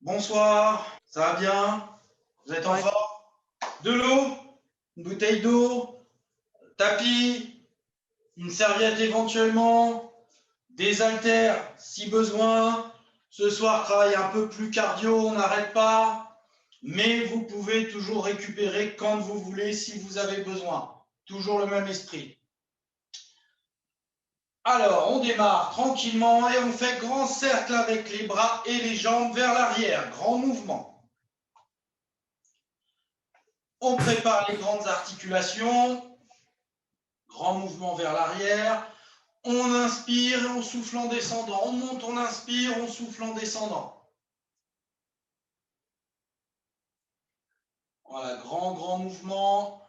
Bonsoir, ça va bien? Vous êtes en Ouais. forme? De l'eau? Une bouteille d'eau? Tapis? Une serviette éventuellement? Des haltères si besoin? Ce soir, travail un peu plus cardio, on n'arrête pas. Mais vous pouvez toujours récupérer quand vous voulez si vous avez besoin. Toujours le même esprit. Alors, on démarre tranquillement et on fait grand cercle avec les bras et les jambes vers l'arrière. Grand mouvement. On prépare les grandes articulations. Grand mouvement vers l'arrière. On inspire et on souffle en descendant. On monte, on inspire, on souffle en descendant. Voilà, grand mouvement.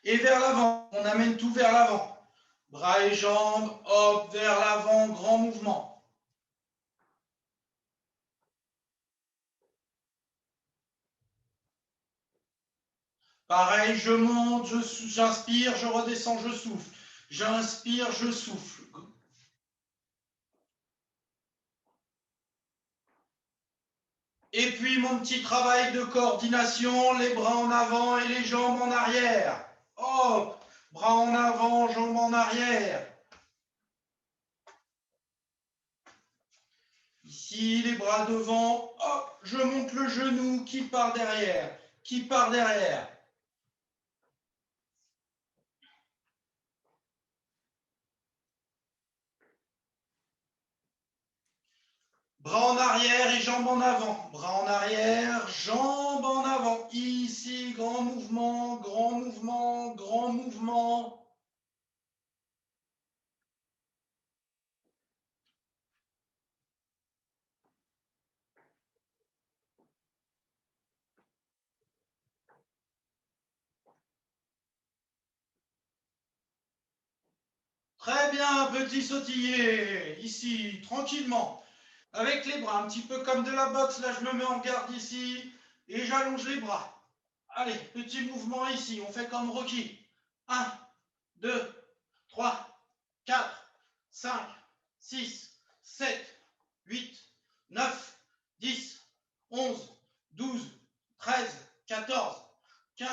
Et vers l'avant, on amène tout vers l'avant. Bras et jambes, hop, vers l'avant, grand mouvement. Pareil, je monte, j'inspire, je redescends, je souffle. J'inspire, je souffle. Et puis mon petit travail de coordination, les bras en avant et les jambes en arrière. Hop, bras en avant, jambes en arrière. Ici, les bras devant, hop, je monte le genou qui part derrière, qui part derrière. Bras en arrière et jambes en avant. Bras en arrière, jambes en avant. Ici, grand mouvement, grand mouvement, grand mouvement. Très bien, petit sautillé. Ici, tranquillement. Avec les bras, un petit peu comme de la boxe. Là, je me mets en garde ici et j'allonge les bras. Allez, petit mouvement ici. On fait comme Rocky. 1, 2, 3, 4, 5, 6, 7, 8, 9, 10, 11, 12, 13, 14, 15,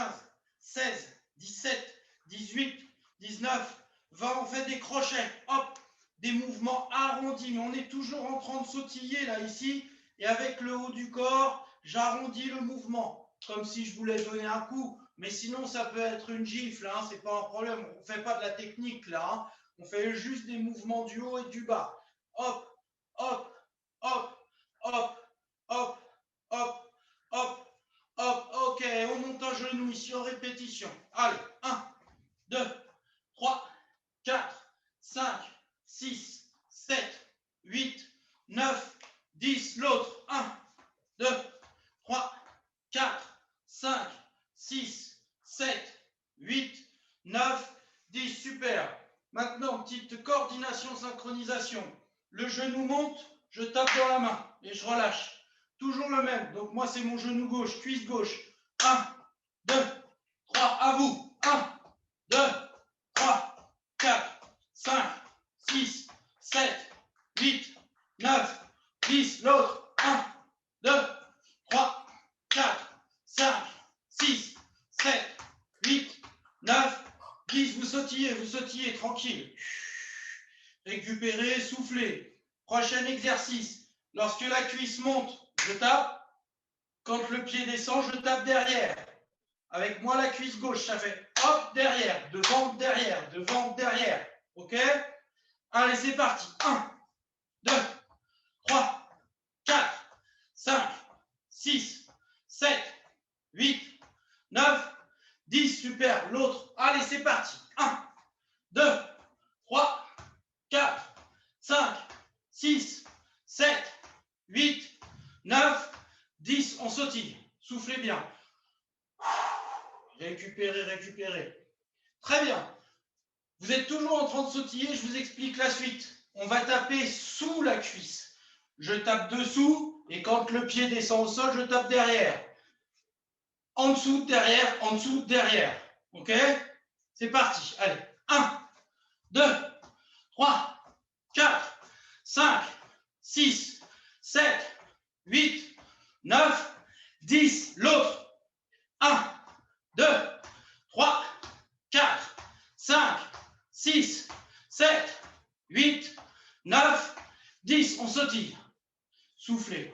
16, 17, 18, 19, 20. On fait des crochets. Hop, des mouvements arrondis. Mais on est toujours en train de sautiller là, ici. Et avec le haut du corps, j'arrondis le mouvement. Comme si je voulais donner un coup. Mais sinon, ça peut être une gifle, hein, c'est pas un problème. On ne fait pas de la technique là. Hein. On fait juste des mouvements du haut et du bas. Hop, hop, hop, hop, hop, hop, hop, hop. Ok, on monte un genou ici en répétition. Allez, 1, 2, 3, 4, 5, 6, 7, 8, 9, 10. L'autre. 1, 2, 3, 4, 5, 6, 7, 8, 9, 10. Super. Maintenant, petite coordination, synchronisation. Le genou monte, je tape dans la main et je relâche. Toujours le même. Donc moi, c'est mon genou gauche, cuisse gauche. 1, 2, 3, à vous. 1, 2, 3, 4, 5, 6, 7, 8, 9, 10. L'autre. 1, 2, 3, 4, 5, 6, 7, 8, 9, 10. Vous sautillez, tranquille. Récupérez, soufflez. Prochain exercice. Lorsque la cuisse monte, je tape. Quand le pied descend, je tape derrière. Avec moi, la cuisse gauche, ça fait hop, derrière, devant, derrière, devant, derrière. OK? Allez, c'est parti. 1, 2, 3, 4, 5, 6, 7, 8, 9, 10. Super. L'autre. Allez, c'est parti. 1, 2, 3, 4, 5, 6, 7, 8, 9, 10. On sautille. Soufflez bien. Récupérez, récupérez. Très bien. Vous êtes toujours en train de sautiller, je vous explique la suite. On va taper sous la cuisse. Je tape dessous et quand le pied descend au sol, je tape derrière. En dessous, derrière. OK? C'est parti. Allez. 1, 2, 3, 4, 5, 6, 7, 8, 9, 10. L'autre. 1, 2, 3, 4, 5, 6, 7, 8, 9, 10. On sautille. Soufflez.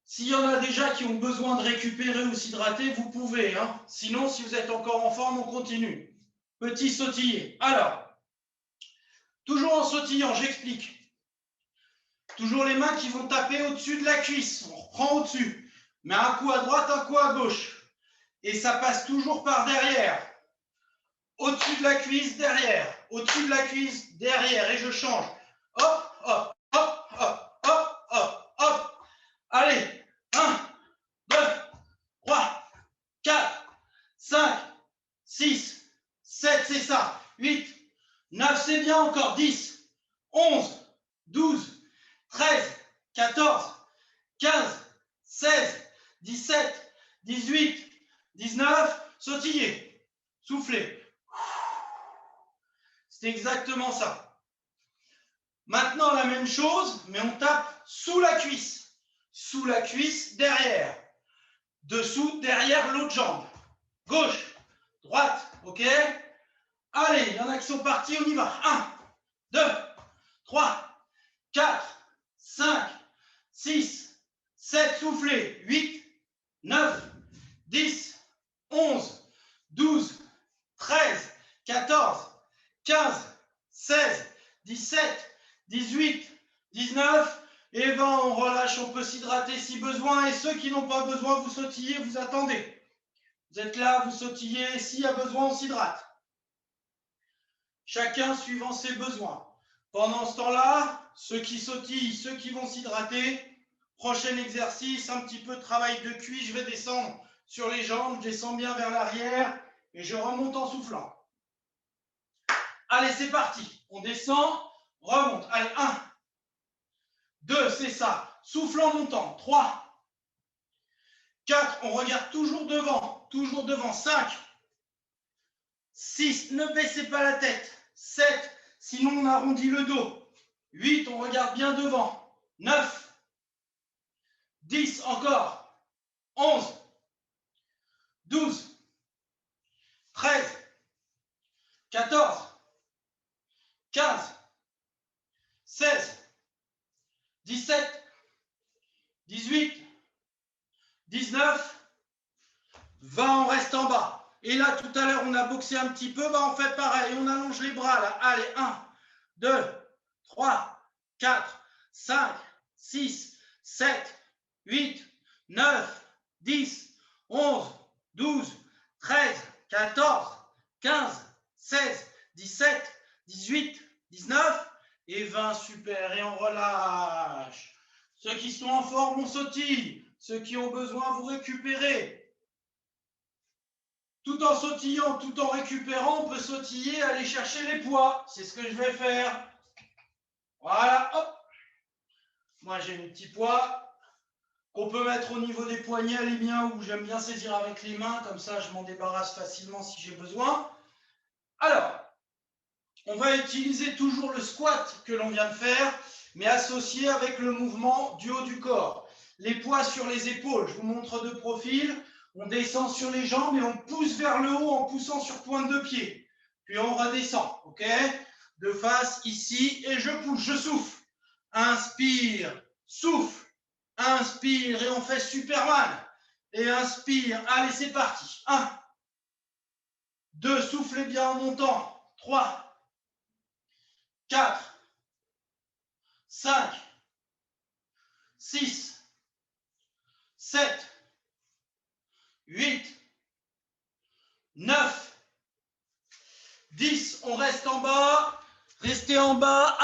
S'il y en a déjà qui ont besoin de récupérer ou s'hydrater, vous pouvez. Hein. Sinon, si vous êtes encore en forme, on continue. Petit sautiller. Alors, toujours en sautillant, j'explique. Toujours les mains qui vont taper au-dessus de la cuisse. On reprend au-dessus. Mais un coup à droite, un coup à gauche. Et ça passe toujours par derrière. Au-dessus de la cuisse, derrière. Au-dessus de la cuisse, derrière. Et je change. Hop, hop, hop, hop, hop, hop, hop. Allez. 1, 2, 3, 4, 5, 6, 7, c'est ça. 8, 9, c'est bien encore. 10, 11, 12, 13, 14, 15, 16, 17, 18, 19, sautillez, soufflez. C'est exactement ça. Maintenant, la même chose, mais on tape sous la cuisse. Sous la cuisse, derrière. Dessous, derrière l'autre jambe. Gauche, droite, ok? Allez, il y en a qui sont partis, on y va. 1, 2, 3, 4, 5, 6, 7, soufflez. 8, 9, 10, 11, 12, 13, 14, 15, 16, 17, 18, 19, et 20, on relâche, on peut s'hydrater si besoin. Et ceux qui n'ont pas besoin, vous sautillez, vous attendez. Vous êtes là, vous sautillez, s'il y a besoin, on s'hydrate. Chacun suivant ses besoins. Pendant ce temps-là, ceux qui sautillent, ceux qui vont s'hydrater, prochain exercice, un petit peu de travail de cuisse, je vais descendre sur les jambes, je descends bien vers l'arrière et je remonte en soufflant. Allez, c'est parti. On descend, remonte. Allez, 1, 2, c'est ça. Souffle en montant. 3, 4, on regarde toujours devant. Toujours devant. 5, 6, ne baissez pas la tête. 7, sinon on arrondit le dos. 8, on regarde bien devant. 9, 10, encore. 11, 12, 13, 14, 15, 16, 17, 18, 19, 20, on reste en bas. Et là, tout à l'heure, on a boxé un petit peu, bah, on fait pareil, on allonge les bras là. Allez, 1, 2, 3, 4, 5, 6, 7, 8, 9, 10, 11, 12, 13, 14, 15, 16, 17, 18, 19 et 20, super, et on relâche. Ceux qui sont en forme, on sautille. Ceux qui ont besoin, vous récupérez. Tout en sautillant, tout en récupérant, on peut sautiller, aller chercher les poids. C'est ce que je vais faire. Voilà, hop. Moi, j'ai mes petits poids qu'on peut mettre au niveau des poignets, les miens, où j'aime bien saisir avec les mains. Comme ça, je m'en débarrasse facilement si j'ai besoin. Alors, on va utiliser toujours le squat que l'on vient de faire, mais associé avec le mouvement du haut du corps. Les poids sur les épaules, je vous montre de profil. On descend sur les jambes et on pousse vers le haut en poussant sur pointe de pied. Puis on redescend, ok? De face ici et je pousse, je souffle. Inspire, souffle, inspire et on fait Superman. Et inspire, allez c'est parti. 1, 2, soufflez bien en montant. 3, 4, 5, 6, 7, 8, 9, 10, on reste en bas. Restez en bas.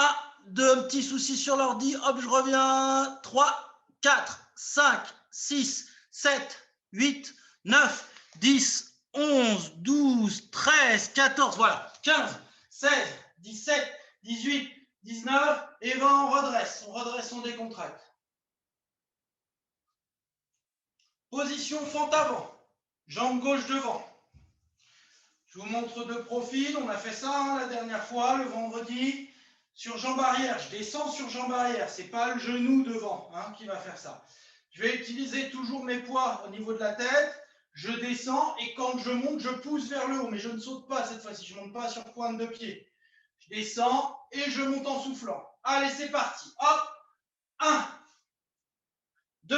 1, 2, petit souci sur l'ordi. Hop, je reviens. 3, 4, 5, 6, 7, 8, 9, 10, 11, 12, 13, 14, voilà. 15, 16, 17, 18, 19 et 20, on redresse. On redresse, on décontracte. Position fente avant. Jambe gauche devant. Je vous montre de profil. On a fait ça hein, la dernière fois, le vendredi. Sur jambe arrière, je descends sur jambe arrière. Ce n'est pas le genou devant hein, qui va faire ça. Je vais utiliser toujours mes poids au niveau de la tête. Je descends et quand je monte, je pousse vers le haut. Mais je ne saute pas cette fois-ci. Je ne monte pas sur pointe de pied. Je descends et je monte en soufflant. Allez, c'est parti. Hop. 1, 2,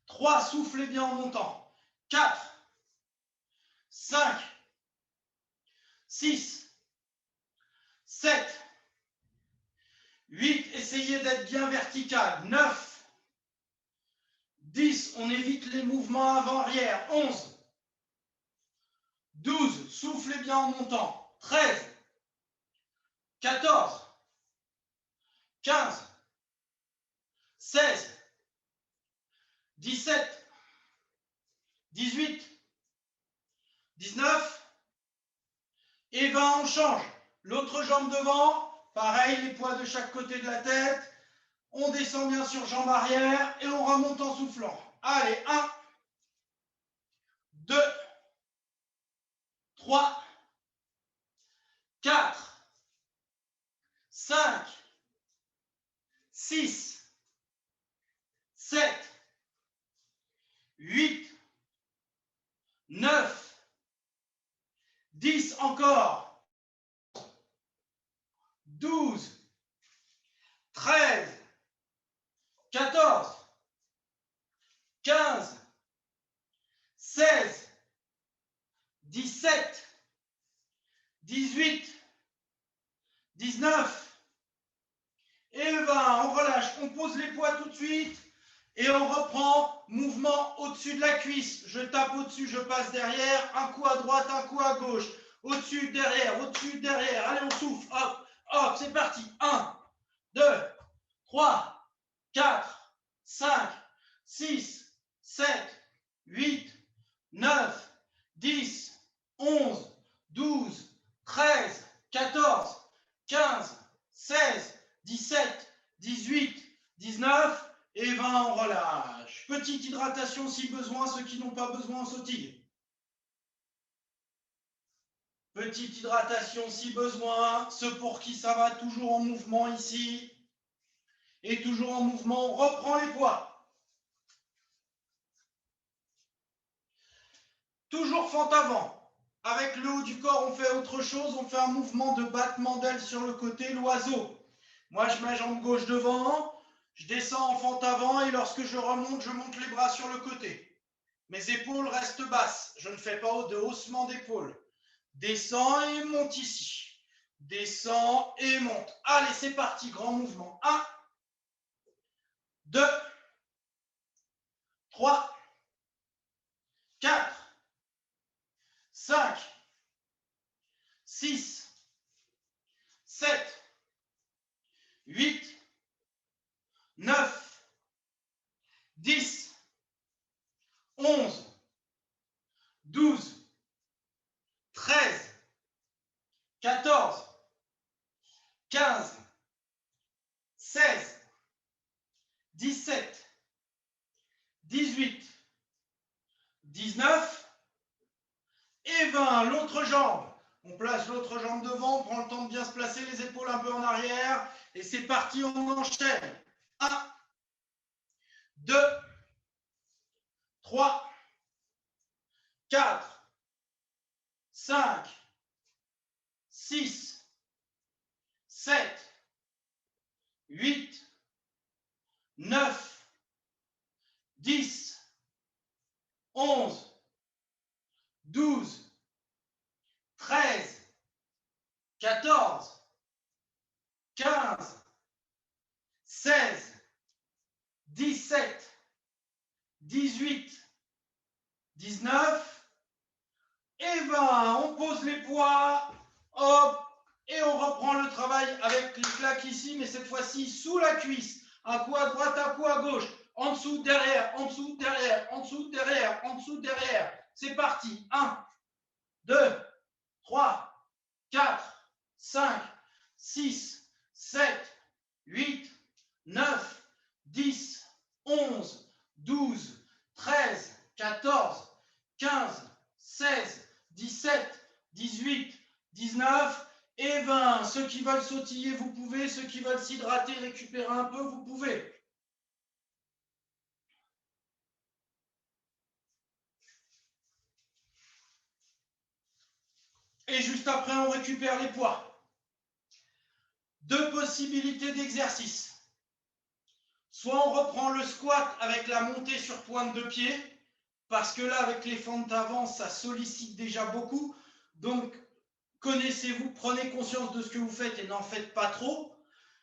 3. Soufflez bien en montant. 4, 5, 6, 7, 8. Essayez d'être bien vertical. 9, 10. On évite les mouvements avant-arrière. 11, 12. Soufflez bien en montant. 13, 14, 15, 16, 17, 18, 19 et 20. On change. L'autre jambe devant. Pareil, les poids de chaque côté de la tête. On descend bien sur jambe arrière et on remonte en soufflant. Allez, 1, 2, 3, 4, 5, 6, 7, 8, 9, 10 encore, 12, 13, 14, 15, 16, 17, 18, 19 et 20. On relâche, on pose les poids tout de suite et on reprend mouvement au-dessus de la cuisse. Je tape au-dessus, je passe derrière, un coup à droite, un coup à gauche. Au-dessus, derrière, au-dessus, derrière. Allez, on souffle, hop, hop, c'est parti. 1, 2, 3, 4, 5, 6, 7, 8, 9, 10, 11, 12, 13, 14, 15, 16, 17, 18, 19 et 20, on relâche. Petite hydratation si besoin, ceux qui n'ont pas besoin, on sautille. Petite hydratation si besoin, ceux pour qui ça va toujours en mouvement ici. Et toujours en mouvement, on reprend les poids. Toujours fente avant. Avec le haut du corps, on fait autre chose. On fait un mouvement de battement d'aile sur le côté, l'oiseau. Moi, je mets jambe gauche devant. Je descends en fente avant et lorsque je monte les bras sur le côté. Mes épaules restent basses. Je ne fais pas de haussement d'épaule. Descends et monte ici. Descends et monte. Allez, c'est parti. Grand mouvement. 1, 2, 3, 4, 5, 6, 7, 8, 9, 10, 11, 12, 13, 14, 15, 16, 17, 18, 19 et 20. L'autre jambe. On place l'autre jambe devant, on prend le temps de bien se placer, les épaules un peu en arrière. Et c'est parti, on enchaîne. 1, 2, 3, 4, 5, 6, 7, 8, 9, 10, 11, 12, 13, 14, 15, 16, 17, 18, 19 et 20. On pose les poids, hop, et on reprend le travail avec les claques ici, mais cette fois-ci sous la cuisse. Un coup à droite, un coup à gauche. En dessous, derrière, en dessous, derrière, en dessous, derrière, en dessous, derrière. C'est parti. 1, 2, 3, 4, 5, 6, 7, 8, 9, 10, 11, 12, 13, 14, 15, 16, 17, 18, 19 et 20. Ceux qui veulent sautiller, vous pouvez. Ceux qui veulent s'hydrater, récupérer un peu, vous pouvez. Et juste après, on récupère les poids. Deux possibilités d'exercice. Soit on reprend le squat avec la montée sur pointe de pied, parce que là, avec les fentes avant, ça sollicite déjà beaucoup. Donc, connaissez-vous, prenez conscience de ce que vous faites et n'en faites pas trop.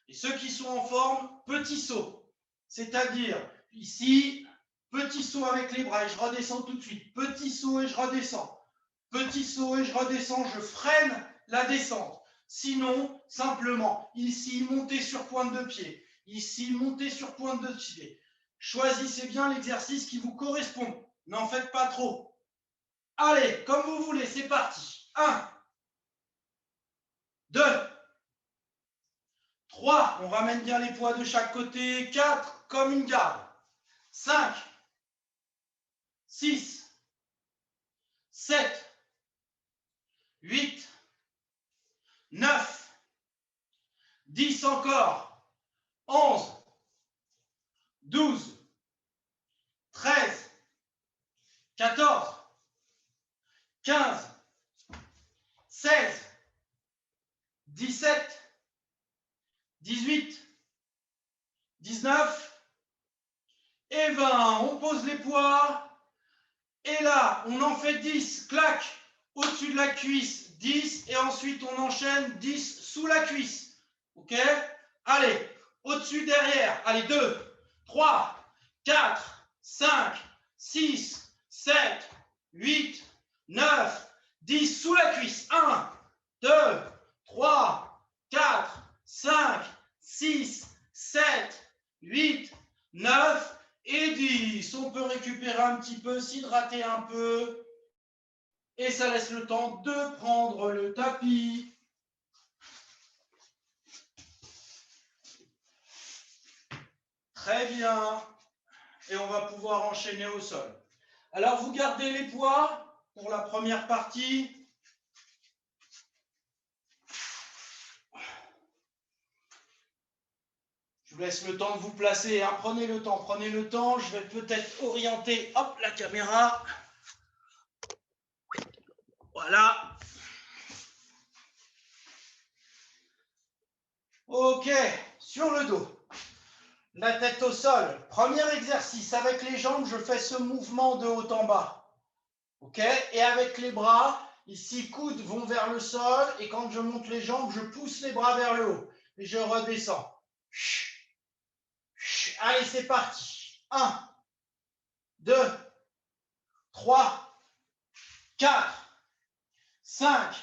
Et ceux qui sont en forme, petit saut. C'est-à-dire, ici, petit saut avec les bras et je redescends tout de suite. Petit saut et je redescends. Petit saut et je redescends, je freine la descente. Sinon, simplement, ici, montez sur pointe de pied. Ici, montez sur pointe de pied. Choisissez bien l'exercice qui vous correspond. N'en faites pas trop. Allez, comme vous voulez, c'est parti. 1, 2, 3, on ramène bien les poids de chaque côté. 4, comme une garde. 5, 6, 7, 8, 9, 10 encore. 11, 12, 13, 14, 15, 16, 17, 18, 19 et 20. On pose les poids. Et là, on en fait 10. Clac, au-dessus de la cuisse, 10. Et ensuite, on enchaîne 10 sous la cuisse. OK? Allez, au-dessus, derrière. Allez, 2, 3, 4, 5, 6, 7, 8, 9, 10 sous la cuisse. 1, 2, 3, 4, 5, 6, 7, 8, 9 et 10. On peut récupérer un petit peu, s'hydrater un peu. Et ça laisse le temps de prendre le tapis. Très bien. Et on va pouvoir enchaîner au sol. Alors, vous gardez les poids pour la première partie. Je vous laisse le temps de vous placer. Hein. Prenez le temps, prenez le temps. Je vais peut-être orienter hop, la caméra. Voilà. OK, sur le dos. La tête au sol. Premier exercice. Avec les jambes, je fais ce mouvement de haut en bas. OK? Et avec les bras, ici, coudes vont vers le sol. Et quand je monte les jambes, je pousse les bras vers le haut. Et je redescends. Allez, c'est parti. 1, 2, 3, 4, 5,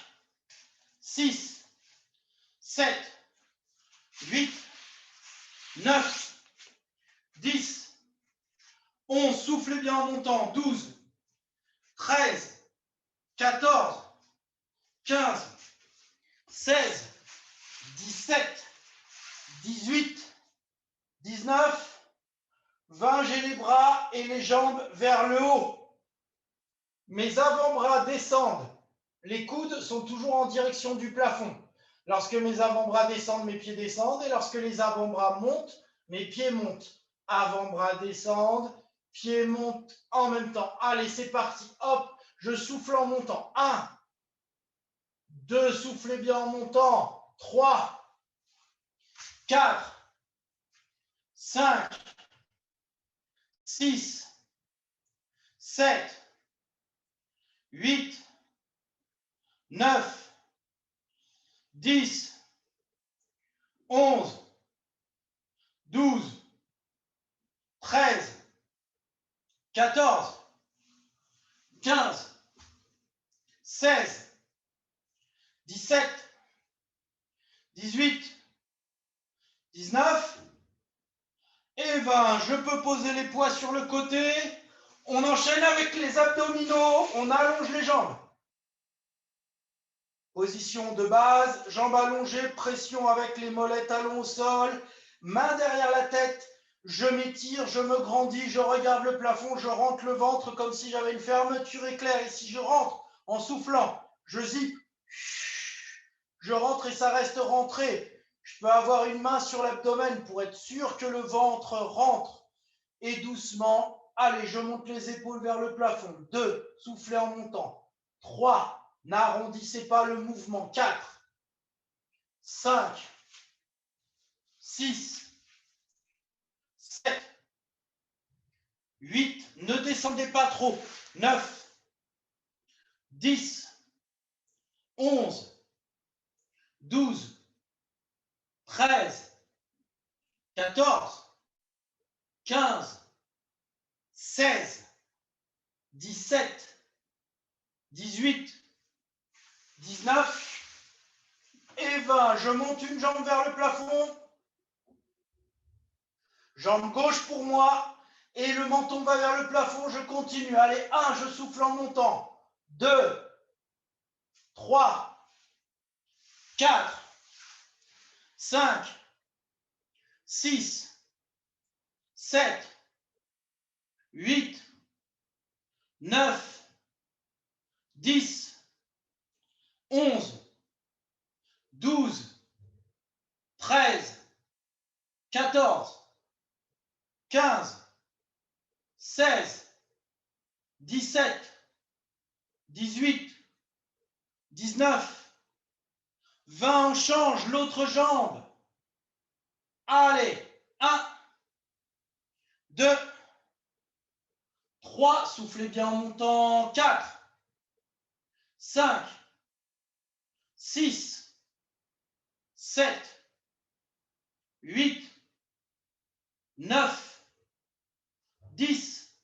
6, 7, 8, 9, 10, 11. Soufflez bien en montant. 12, 13, 14, 15, 16, 17, 18, 19, 20, j'ai les bras et les jambes vers le haut. Mes avant-bras descendent. Les coudes sont toujours en direction du plafond. Lorsque mes avant-bras descendent, mes pieds descendent. Et lorsque les avant-bras montent, mes pieds montent. Avant-bras descendent, pieds montent en même temps. Allez, c'est parti. Hop, je souffle en montant. 1, 2, soufflez bien en montant. 3, 4, 5, 6, 7, 8, 9, 10, 11, 12, 13, 14, 15, 16, 17, 18, 19 et 20. Je peux poser les poids sur le côté. On enchaîne avec les abdominaux. On allonge les jambes. Position de base, jambes allongées, pression avec les mollets, talons au sol, main derrière la tête. Je m'étire, je me grandis, je regarde le plafond, je rentre le ventre comme si j'avais une fermeture éclair. Et si je rentre En soufflant, je zip, je rentre et ça reste rentré. Je peux avoir une main sur l'abdomen pour être sûr que le ventre rentre. Et doucement, allez, je monte les épaules vers le plafond. 2, soufflez en montant. 3, n'arrondissez pas le mouvement. 4, 5, 6, 7, 8, ne descendez pas trop. 9, 10, 11, 12, 13, 14, 15, 16, 17, 18, 19 et 20. Je monte une jambe vers le plafond. Jambe gauche pour moi. Et le menton va vers le plafond. Je continue. Allez, 1, je souffle en montant. 2, 3, 4, 5, 6, 7, 8, 9, 10, 11, 12, 13, 14, 15, 16, 17, 18, 19, 20, on change l'autre jambe. Allez, 1, 2, 3, soufflez bien en montant, 4, 5, 6, 7, 8, 9, 10,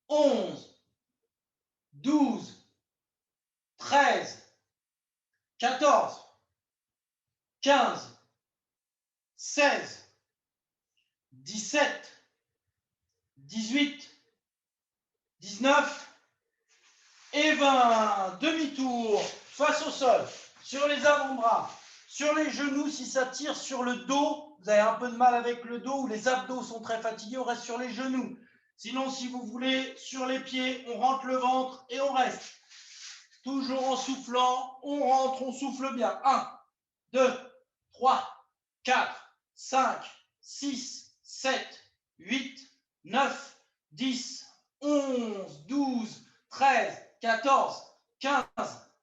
11, 12, 13, 14, 15, 16, 17, 18, 19 et 20. Demi-tour, face au sol, sur les avant-bras, sur les genoux si ça tire sur le dos. Vous avez un peu de mal avec le dos ou les abdos sont très fatigués, on reste sur les genoux. Sinon, si vous voulez, sur les pieds, on rentre le ventre et on reste. Toujours en soufflant, on rentre, on souffle bien. 1, 2, 3, 4, 5, 6, 7, 8, 9, 10, 11, 12, 13, 14, 15,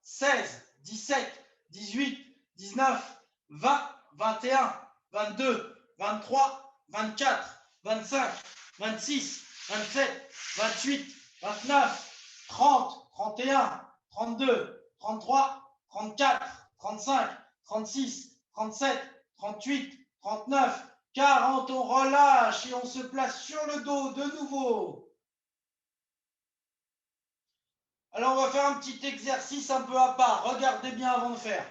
16, 17, 18, 19, 20, 21, 22, 23, 24, 25, 26, 27, 28, 29, 30, 31, 32, 33, 34, 35, 36, 37, 38, 39, 40. On relâche et on se place sur le dos de nouveau. Alors, on va faire un petit exercice un peu à part. Regardez bien avant de faire.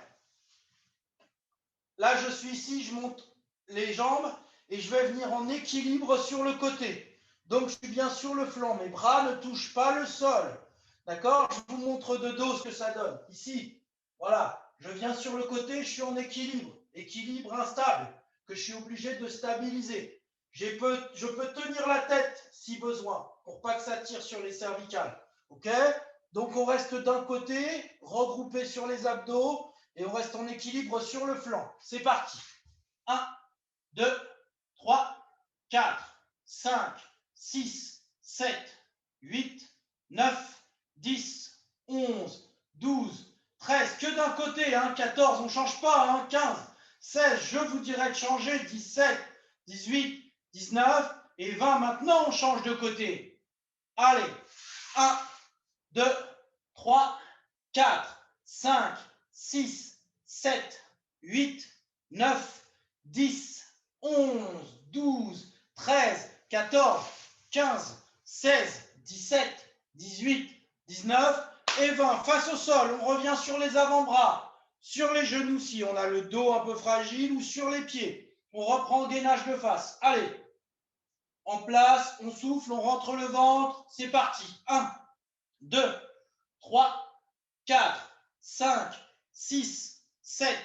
Là, je suis ici, je monte les jambes et je vais venir en équilibre sur le côté. Donc, je suis bien sur le flanc. Mes bras ne touchent pas le sol. D'accord? Je vous montre de dos ce que ça donne. Ici, voilà. Je viens sur le côté, je suis en équilibre. Équilibre instable que je suis obligé de stabiliser. Je peux tenir la tête si besoin pour pas que ça tire sur les cervicales. OK? Donc, on reste d'un côté, regroupé sur les abdos. Et on reste en équilibre sur le flanc. C'est parti. 1, 2, 3, 4, 5, 6, 7, 8, 9, 10, 11, 12, 13. Que d'un côté, hein, 14, on ne change pas, hein, 15, 16, je vous dirais de changer, 17, 18, 19 et 20. Maintenant, on change de côté. Allez, 1, 2, 3, 4, 5, 6, 7, 8, 9, 10, 11, 12, 13, 14, 15, 16, 17, 18, 19 et 20. Face au sol, on revient sur les avant-bras, sur les genoux si on a le dos un peu fragile ou sur les pieds. On reprend le gainage de face. Allez, en place, on souffle, on rentre le ventre. C'est parti. 1, 2, 3, 4, 5, 6, 7,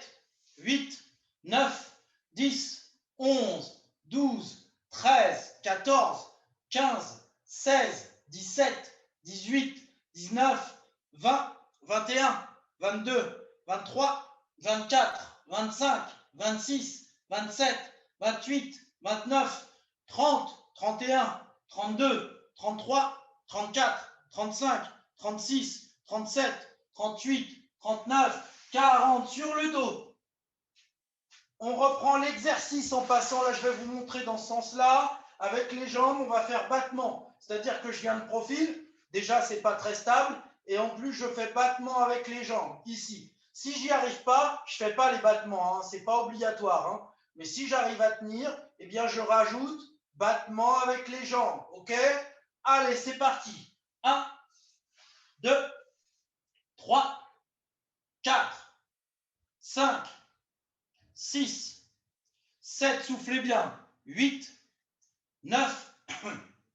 8, 9, 10, 11, 12, 13, 14, 15, 16, 17, 18, 19, 20, 21, 22, 23, 24, 25, 26, 27, 28, 29, 30, 31, 32, 33, 34, 35, 36, 37, 38, 39, 40 sur le dos. On reprend l'exercice en passant. Là, je vais vous montrer dans ce sens-là. Avec les jambes, on va faire battement. C'est-à-dire que je viens de profil. Déjà, ce n'est pas très stable. Et en plus, je fais battement avec les jambes, ici. Si j'y arrive pas, je ne fais pas les battements. Ce n'est pas obligatoire. Hein. Mais si j'arrive à tenir, eh bien, je rajoute battement avec les jambes. OK? Allez, c'est parti. 1, 2, 3, 4, 5, 6, 7, soufflez bien. 8, 9,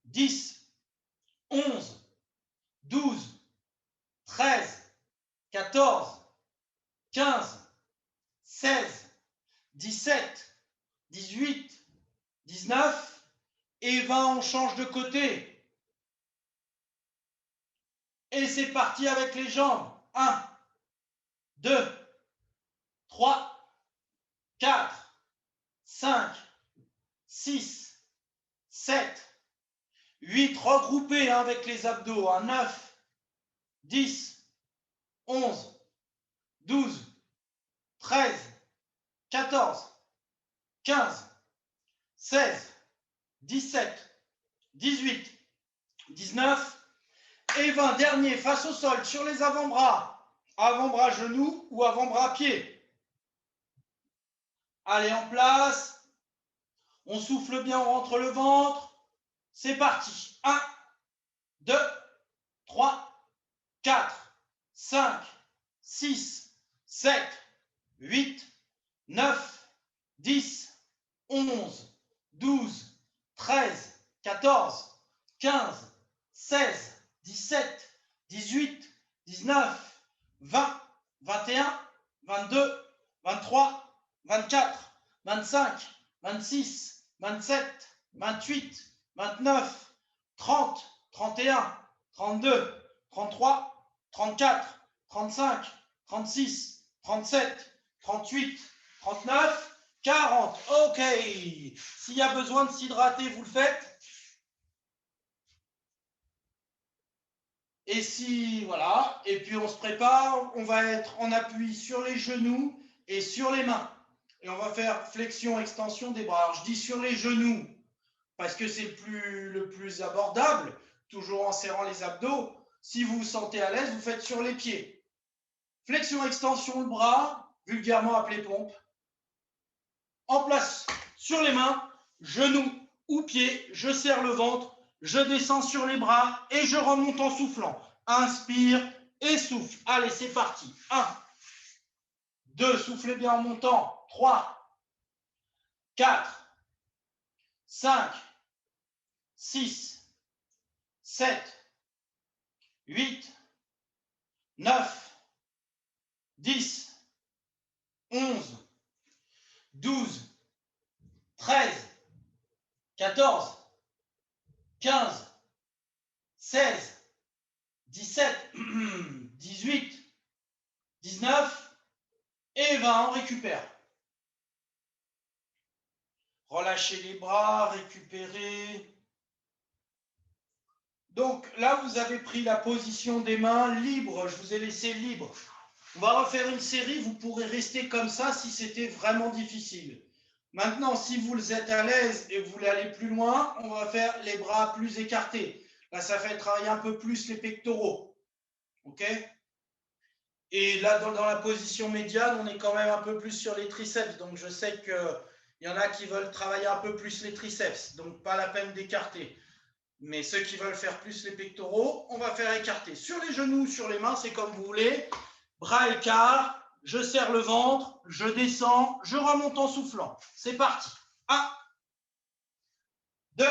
10, 11, 12, 13, 14, 15, 16, 17, 18, 19 et 20, on change de côté. Et c'est parti avec les jambes. 1, 2, 3, 4, 5, 6, 7, 8, regroupés avec les abdos. 9, 10, 11, 12, 13, 14, 15, 16, 17, 18, 19 et 20. Dernier, face au sol, sur les avant-bras. Avant-bras genoux ou avant-bras pieds. Allez, en place. On souffle bien, on rentre le ventre. C'est parti. 1, 2, 3, 4, 5, 6, 7, 8, 9, 10, 11, 12, 13, 14, 15, 16, 17, 18, 19, 20, 21, 22, 23, 24, 25, 26, 27, 28, 29, 30, 31, 32, 33, 34, 35, 36, 37, 38, 39, 40. OK. S'il y a besoin de s'hydrater, vous le faites. Et si, voilà, et puis on se prépare, on va être en appui sur les genoux et sur les mains. Et on va faire flexion, extension des bras. Alors, je dis sur les genoux parce que c'est le plus abordable, toujours en serrant les abdos. Si vous vous sentez à l'aise, vous faites sur les pieds. Flexion, extension, le bras, vulgairement appelé pompe. En place sur les mains, genoux ou pieds, je serre le ventre, je descends sur les bras et je remonte en soufflant. Inspire et souffle. Allez, c'est parti. 1, 2, soufflez bien en montant. 3, 4, 5, 6, 7, 8, 9, 10, 11, 12, 13, 14, 15, 16, 17, 18, 19 et 20, on récupère. Relâchez les bras, récupérez. Donc là, vous avez pris la position des mains libre, je vous ai laissé libre. On va refaire une série, vous pourrez rester comme ça si c'était vraiment difficile. Maintenant, si vous êtes à l'aise et vous voulez aller plus loin, on va faire les bras plus écartés. Là, ça fait travailler un peu plus les pectoraux. OK? Et là, dans la position médiane, on est quand même un peu plus sur les triceps. Donc, je sais qu'il y en a qui veulent travailler un peu plus les triceps. Donc, pas la peine d'écarter. Mais ceux qui veulent faire plus les pectoraux, on va faire écarter. Sur les genoux, sur les mains, c'est comme vous voulez. Bras écart, je serre le ventre, je descends, je remonte en soufflant. C'est parti. 1, 2,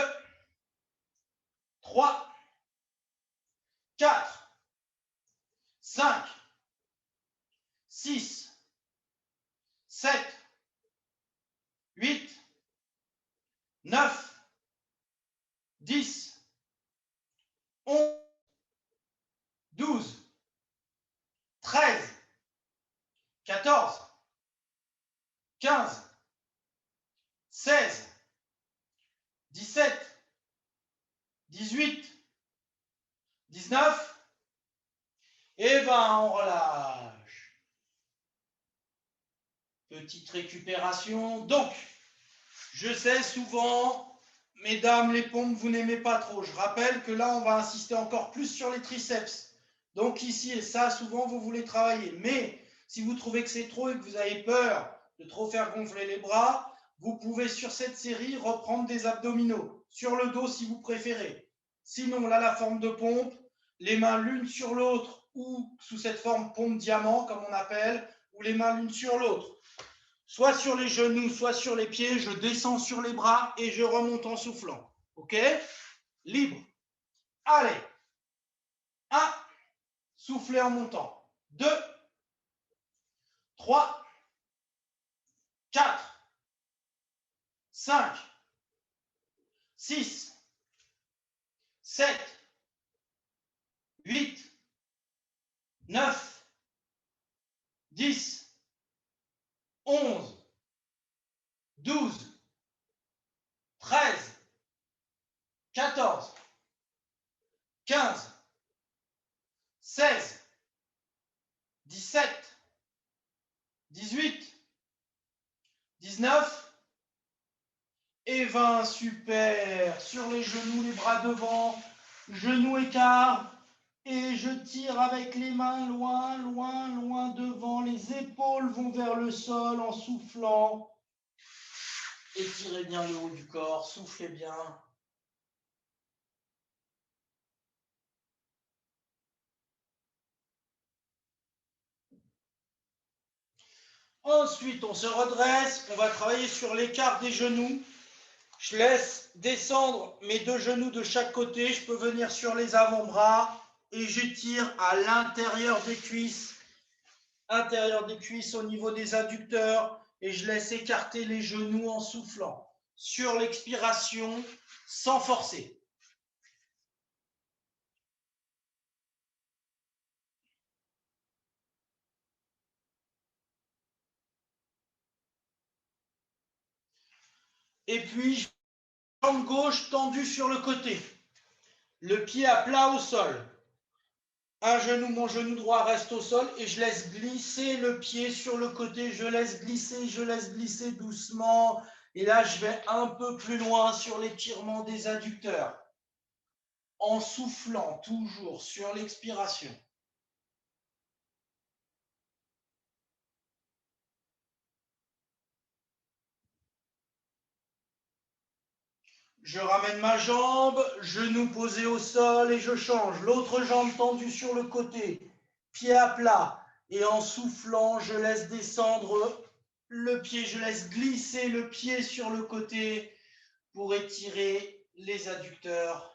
3, 4, 5, 6, 7, 8, 9, 10, 11, 12, 14, 15, 16, 17, 18, 19 et 20. On relâche. Petite récupération. Donc, je sais souvent, mesdames, les pompes, vous n'aimez pas trop. Je rappelle que là, on va insister encore plus sur les triceps. Donc ici et ça, souvent, vous voulez travailler. Mais si vous trouvez que c'est trop et que vous avez peur de trop faire gonfler les bras, vous pouvez sur cette série reprendre des abdominaux. Sur le dos si vous préférez. Sinon, là, la forme de pompe, les mains l'une sur l'autre ou sous cette forme pompe diamant, comme on appelle, ou les mains l'une sur l'autre. Soit sur les genoux, soit sur les pieds, je descends sur les bras et je remonte en soufflant. OK? Libre. Allez. 1. Soufflez en montant. 2. 3. 4. 5. 6. 7. 8. 9. 10. 11. 12. 13. 14. 15. 16. 17. 18. 19 et 20. Super. Sur les genoux, les bras devant, genoux écart. Et je tire avec les mains loin, loin, loin devant. Les épaules vont vers le sol en soufflant. Étirez bien le haut du corps, soufflez bien. Ensuite, on se redresse. On va travailler sur l'écart des genoux. Je laisse descendre mes deux genoux de chaque côté. Je peux venir sur les avant-bras et j'étire à l'intérieur des cuisses au niveau des adducteurs et je laisse écarter les genoux en soufflant. Sur l'expiration, sans forcer. Et puis, jambe gauche tendue sur le côté. Le pied à plat au sol. Un genou, mon genou droit reste au sol et je laisse glisser le pied sur le côté. Je laisse glisser doucement. Et là, je vais un peu plus loin sur l'étirement des adducteurs. En soufflant toujours sur l'expiration. Je ramène ma jambe, genou posé au sol et je change. L'autre jambe tendue sur le côté, pied à plat. Et en soufflant, je laisse descendre le pied, je laisse glisser le pied sur le côté pour étirer les adducteurs.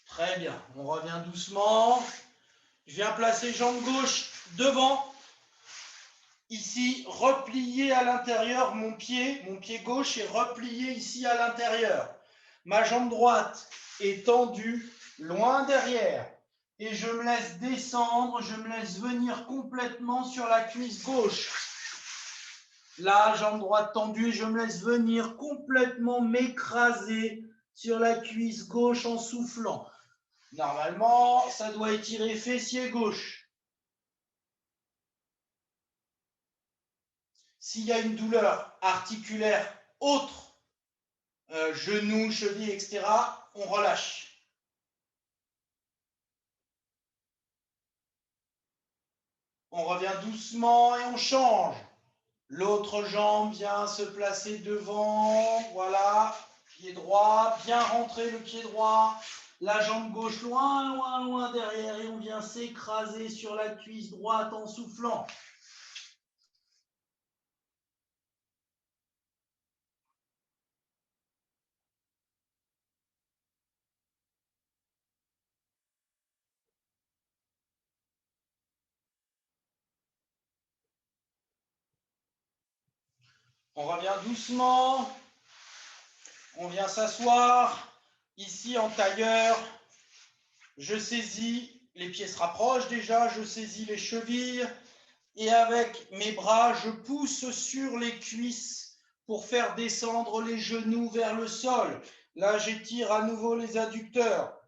Très bien, on revient doucement. Je viens placer jambe gauche devant. Ici, replié à l'intérieur, mon pied gauche est replié ici à l'intérieur. Ma jambe droite est tendue loin derrière. Et je me laisse descendre, je me laisse venir complètement sur la cuisse gauche. La jambe droite tendue et je me laisse venir complètement m'écraser sur la cuisse gauche en soufflant. Normalement, ça doit étirer fessier gauche. S'il y a une douleur articulaire autre, genou, cheville, etc., on relâche. On revient doucement et on change. L'autre jambe vient se placer devant. Voilà, pied droit, bien rentrer le pied droit. La jambe gauche loin, loin, loin derrière et on vient s'écraser sur la cuisse droite en soufflant. On revient doucement. On vient s'asseoir. Ici en tailleur, je saisis, les pieds se rapprochent déjà, je saisis les chevilles. Et avec mes bras, je pousse sur les cuisses pour faire descendre les genoux vers le sol. Là, j'étire à nouveau les adducteurs.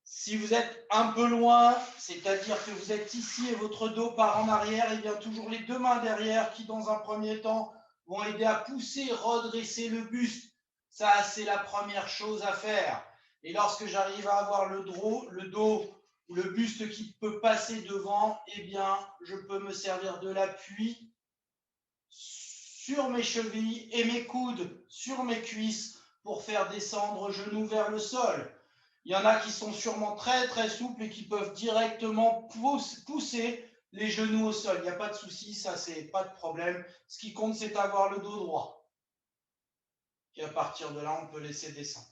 Si vous êtes un peu loin, c'est-à-dire que vous êtes ici et votre dos part en arrière, et bien toujours les deux mains derrière qui, dans un premier temps, vont aider à pousser, redresser le buste. Ça, c'est la première chose à faire. Et lorsque j'arrive à avoir le dos ou le buste qui peut passer devant, eh bien, je peux me servir de l'appui sur mes chevilles et mes coudes sur mes cuisses pour faire descendre genoux vers le sol. Il y en a qui sont sûrement très très souples et qui peuvent directement pousser les genoux au sol. Il n'y a pas de souci, ça c'est pas de problème. Ce qui compte, c'est avoir le dos droit. Et à partir de là, on peut laisser descendre.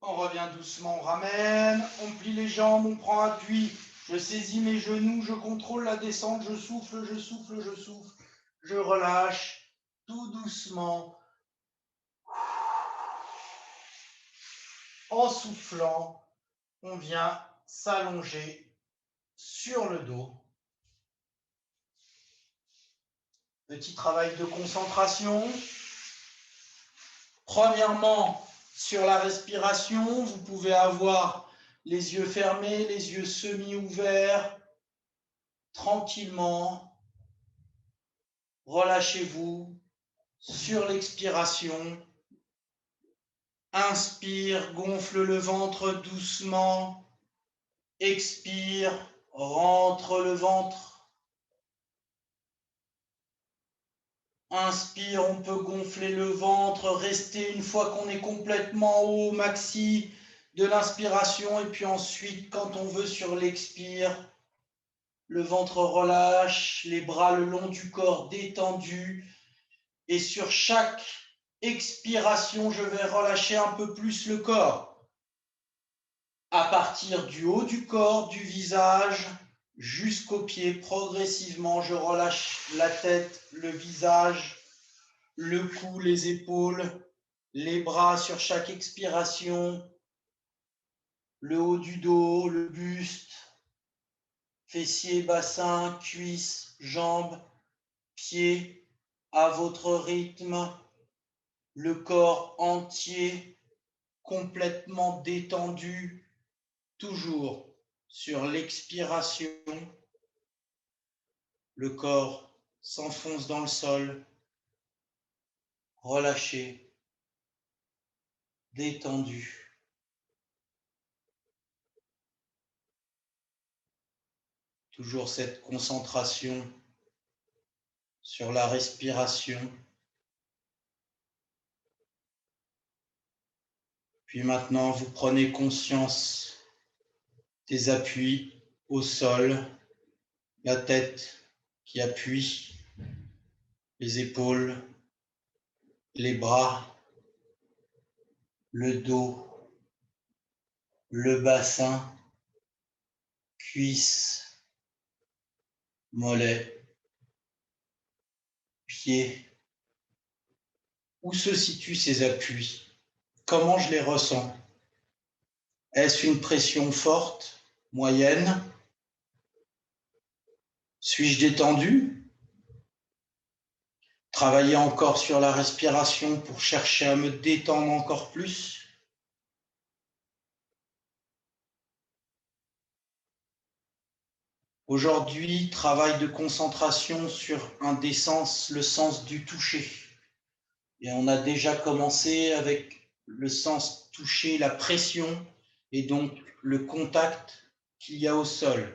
On revient doucement, on ramène, on plie les jambes, on prend appui. Je saisis mes genoux, je contrôle la descente, je souffle, je souffle, je souffle. Je relâche tout doucement. En soufflant, on vient s'allonger sur le dos. Petit travail de concentration. Premièrement, sur la respiration, vous pouvez avoir les yeux fermés, les yeux semi-ouverts, tranquillement. Relâchez-vous sur l'expiration. Inspire, gonfle le ventre doucement. Expire, rentre le ventre. Inspire, on peut gonfler le ventre, rester une fois qu'on est complètement au maxi de l'inspiration. Et puis ensuite, quand on veut sur l'expire, le ventre relâche, les bras le long du corps détendus. Et sur chaque expiration, je vais relâcher un peu plus le corps. À partir du haut du corps, du visage, jusqu'aux pieds, progressivement, je relâche la tête, le visage, le cou, les épaules, les bras sur chaque expiration, le haut du dos, le buste, fessiers, bassin, cuisses, jambes, pieds, à votre rythme, le corps entier complètement détendu, toujours sur l'expiration, le corps s'enfonce dans le sol, relâché, détendu. Toujours cette concentration sur la respiration. Puis maintenant, vous prenez conscience des appuis au sol, la tête qui appuie, les épaules, les bras, le dos, le bassin, cuisses, mollets, pieds. Où se situent ces appuis? Comment je les ressens? Est-ce une pression forte, moyenne? Suis-je détendu? Travailler encore sur la respiration pour chercher à me détendre encore plus. Aujourd'hui, travail de concentration sur un des sens, le sens du toucher. Et on a déjà commencé avec le sens toucher, la pression, et donc le contact qu'il y a au sol,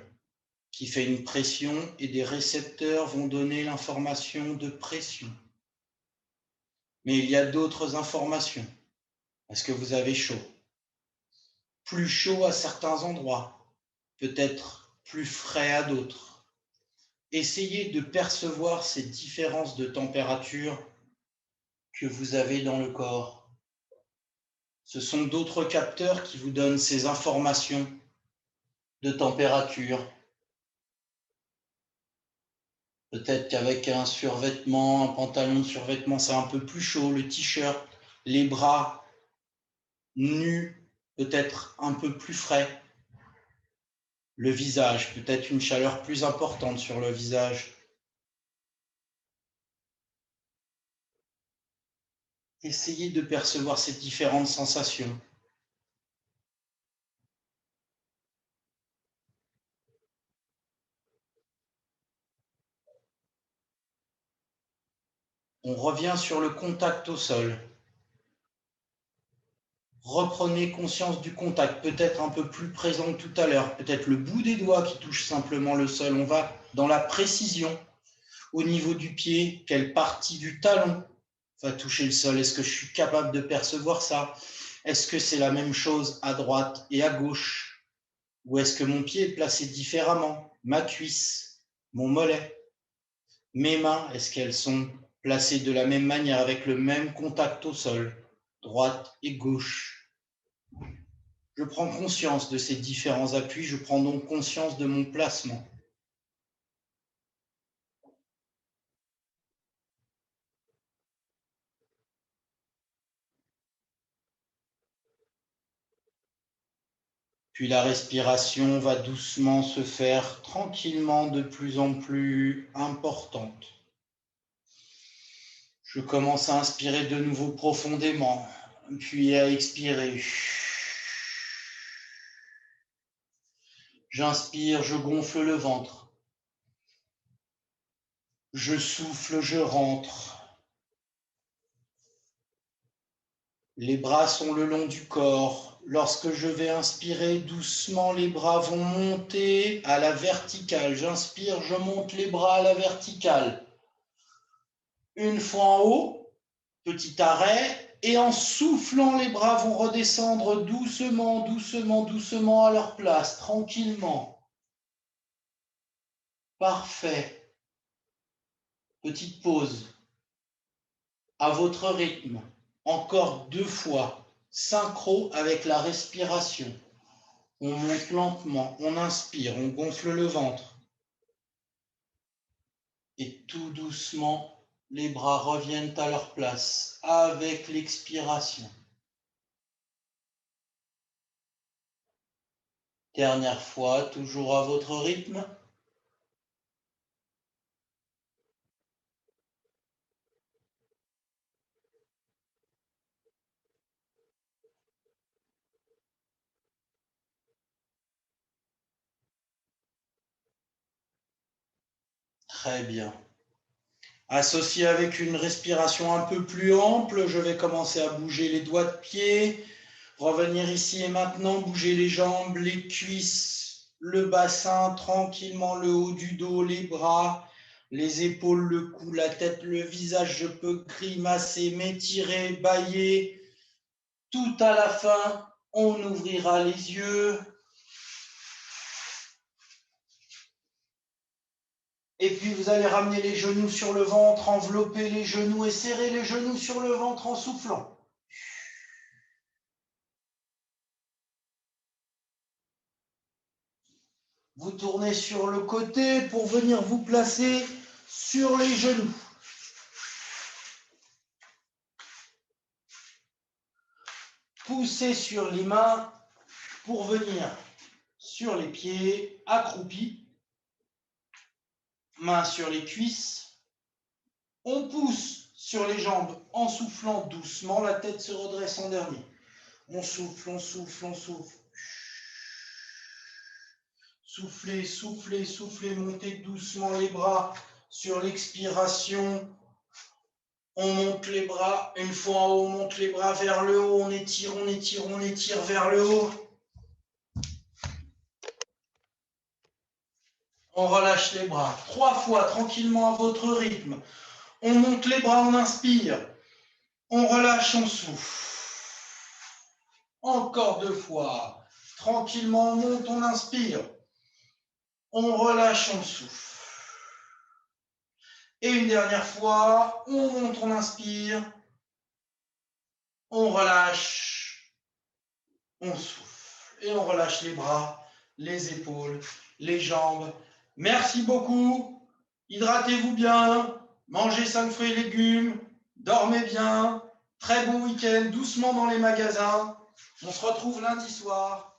qui fait une pression, et des récepteurs vont donner l'information de pression. Mais il y a d'autres informations. Est-ce que vous avez chaud? Plus chaud à certains endroits, peut-être plus frais à d'autres. Essayez de percevoir ces différences de température que vous avez dans le corps. Ce sont d'autres capteurs qui vous donnent ces informations. de température. Peut-être qu'avec un survêtement, un pantalon de survêtement, c'est un peu plus chaud, le t-shirt, les bras nus, peut-être un peu plus frais. Le visage, peut-être une chaleur plus importante sur le visage. Essayez de percevoir ces différentes sensations. On revient sur le contact au sol. Reprenez conscience du contact, peut-être un peu plus présent que tout à l'heure, peut-être le bout des doigts qui touche simplement le sol. On va dans la précision au niveau du pied, quelle partie du talon va toucher le sol. Est-ce que je suis capable de percevoir ça? Est-ce que c'est la même chose à droite et à gauche? Ou est-ce que mon pied est placé différemment? Ma cuisse, mon mollet, mes mains, est-ce qu'elles sont placées de la même manière avec le même contact au sol, droite et gauche? Je prends conscience de ces différents appuis, je prends donc conscience de mon placement. Puis la respiration va doucement se faire tranquillement de plus en plus importante. Je commence à inspirer de nouveau profondément, puis à expirer. J'inspire, je gonfle le ventre. Je souffle, je rentre. Les bras sont le long du corps. Lorsque je vais inspirer, doucement, les bras vont monter à la verticale. J'inspire, je monte les bras à la verticale. Une fois en haut, petit arrêt, et en soufflant, les bras vont redescendre doucement, doucement, doucement à leur place, tranquillement. Parfait. Petite pause. À votre rythme. Encore 2 fois. Synchro avec la respiration. On monte lentement, on inspire, on gonfle le ventre. Et tout doucement, les bras reviennent à leur place avec l'expiration. Dernière fois, toujours à votre rythme. Très bien. Associé avec une respiration un peu plus ample, je vais commencer à bouger les doigts de pied, revenir ici et maintenant, bouger les jambes, les cuisses, le bassin, tranquillement le haut du dos, les bras, les épaules, le cou, la tête, le visage. Je peux grimacer, m'étirer, bâiller. Tout à la fin, on ouvrira les yeux. Et puis vous allez ramener les genoux sur le ventre, envelopper les genoux et serrer les genoux sur le ventre en soufflant. Vous tournez sur le côté pour venir vous placer sur les genoux. Poussez sur les mains pour venir sur les pieds, accroupis. Mains sur les cuisses. On pousse sur les jambes en soufflant doucement. La tête se redresse en dernier. On souffle, on souffle, on souffle. Soufflez, soufflez, soufflez. Montez doucement les bras sur l'expiration. On monte les bras. Une fois en haut, on monte les bras vers le haut. On étire, on étire, on étire vers le haut. On relâche les bras. 3 fois, tranquillement à votre rythme. On monte les bras, on inspire. On relâche, on souffle. Encore 2 fois. Tranquillement, on monte, on inspire. On relâche, on souffle. Et une dernière fois, on monte, on inspire. On relâche, on souffle. Et on relâche les bras. les épaules, les jambes. Merci beaucoup. Hydratez-vous bien. Mangez 5 fruits et légumes. Dormez bien. Très bon week-end. Doucement dans les magasins. On se retrouve lundi soir.